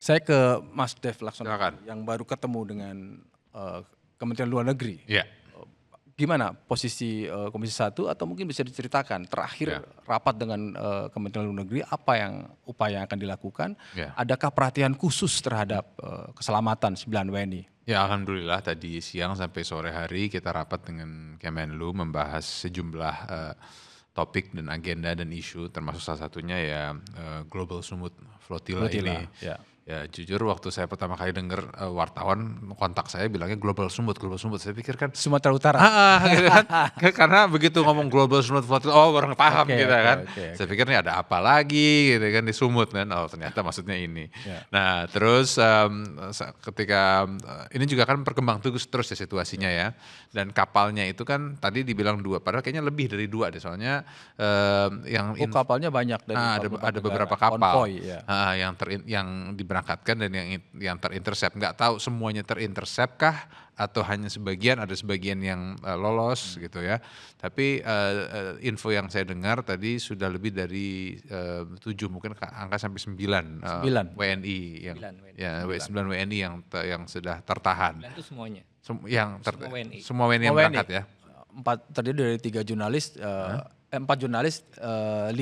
Saya ke Mas Dev Laksono Silakan. yang baru ketemu dengan Kementerian Luar Negeri. Iya. Gimana posisi Komisi 1 atau mungkin bisa diceritakan terakhir Ya. rapat dengan Kementerian Luar Negeri apa yang upaya yang akan dilakukan? Ya. Adakah perhatian khusus terhadap keselamatan 9 WNI? Ya, alhamdulillah tadi siang sampai sore hari kita rapat dengan Kemenlu membahas sejumlah topik dan agenda dan isu, termasuk salah satunya ya Global Sumut Flotilla ini. Ya. Ya jujur waktu saya pertama kali dengar wartawan kontak saya bilangnya Global Sumut. Saya pikir kan Sumatera Utara. gitu kan. Karena begitu ngomong Global Sumut Flotilla, oh orang paham gitu kan. Okay. Saya pikir ini ada apa lagi gitu kan di Sumut kan. Oh ternyata maksudnya ini. Ya. Nah terus ketika ini juga kan berkembang terus ya situasinya ya. Dan kapalnya itu kan tadi dibilang 2, padahal kayaknya lebih dari 2 deh soalnya kapalnya banyak dari ada beberapa kapal konvoy, ya. yang diberangkatkan dan yang terintercept. Nggak tahu semuanya terintercept kah atau hanya sebagian, ada sebagian yang lolos gitu ya. Tapi info yang saya dengar tadi sudah lebih dari 7, mungkin angka sampai 9 WNI yang 9 WNI yang sudah tertahan. 9 itu semuanya. Semua WNI yang berangkat ya. 4 terdiri dari 3 jurnalis, 4 jurnalis, 5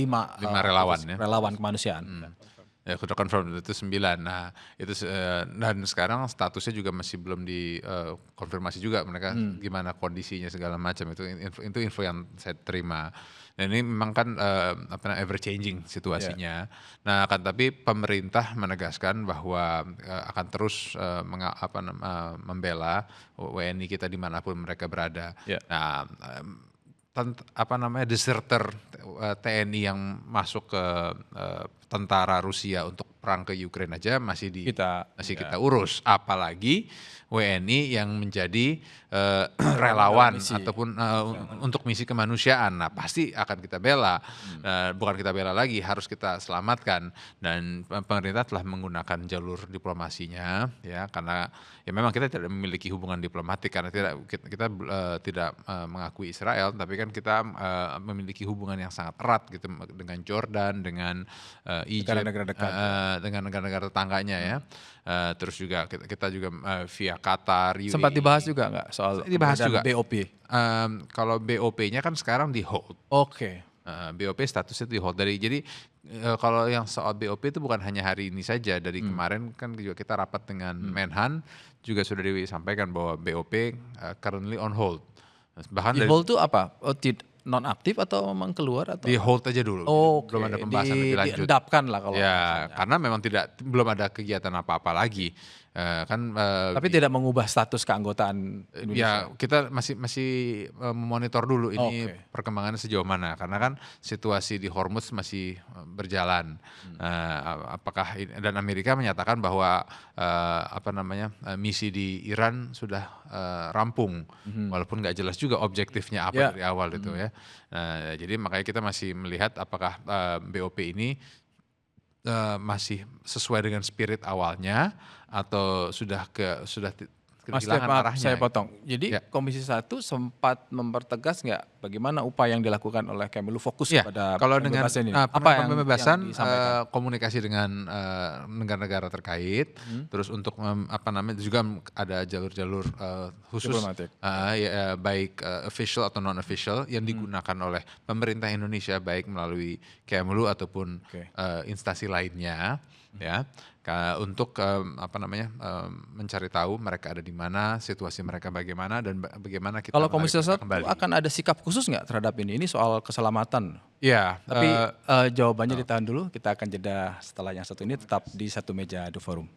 relawan kemanusiaan. Ya sudah confirm itu 9. Nah itu dan sekarang statusnya juga masih belum dikonfirmasi juga mereka gimana kondisinya segala macam, itu info yang saya terima. Dan ini memang kan ever changing situasinya. Nah kan tapi pemerintah menegaskan bahwa akan terus membela WNI kita dimanapun mereka berada. Nah deserter TNI yang masuk ke tentara Rusia untuk perang ke Ukraina aja masih kita urus, apalagi WNI yang menjadi relawan ataupun untuk misi kemanusiaan. Nah pasti akan kita bela, bukan kita bela lagi, harus kita selamatkan. Dan pemerintah telah menggunakan jalur diplomasinya ya, karena ya memang kita tidak memiliki hubungan diplomatik karena kita tidak mengakui Israel, tapi kan kita memiliki hubungan yang sangat erat gitu dengan Jordan, dengan Egypt, dengan negara-negara tetangganya ya. Terus juga kita juga via Qatar, UAE. Sempat dibahas juga nggak soal BOP? Kalau BOP-nya kan sekarang di hold. Oke. BOP statusnya di hold. Jadi kalau yang soal BOP itu bukan hanya hari ini saja. Dari kemarin kan juga kita rapat dengan Menhan, juga sudah disampaikan bahwa BOP currently on hold. Bahkan di hold itu apa? Non aktif atau memang keluar atau? Di hold aja dulu, belum ada pembahasan lebih lanjut. Diendapkan lah kalau. Ya, karena memang belum ada kegiatan apa-apa lagi. Tapi tidak mengubah status keanggotaan Indonesia. Ya kita masih memonitor dulu ini perkembangannya sejauh mana, karena kan situasi di Hormuz masih berjalan. Apakah dan Amerika menyatakan bahwa misi di Iran sudah rampung, walaupun nggak jelas juga objektifnya apa dari awal itu ya. Jadi makanya kita masih melihat apakah BOP ini masih sesuai dengan spirit awalnya atau sudah kehilangan arahnya. Saya potong. Jadi Komisi 1 sempat mempertegas nggak bagaimana upaya yang dilakukan oleh Kemlu fokus pada kalau dengan ini? Pembebasan komunikasi dengan negara-negara terkait, terus untuk juga ada jalur-jalur khusus baik official atau non official yang digunakan oleh pemerintah Indonesia baik melalui Kemlu ataupun instansi lainnya ya. Untuk mencari tahu mereka ada di mana, situasi mereka bagaimana, dan bagaimana kita kalau Komisi 1 kembali. Akan ada sikap khusus nggak terhadap ini? Ini soal keselamatan. Ya. Tapi jawabannya ditahan dulu. Kita akan jeda setelah yang satu ini, tetap di Satu Meja The Forum.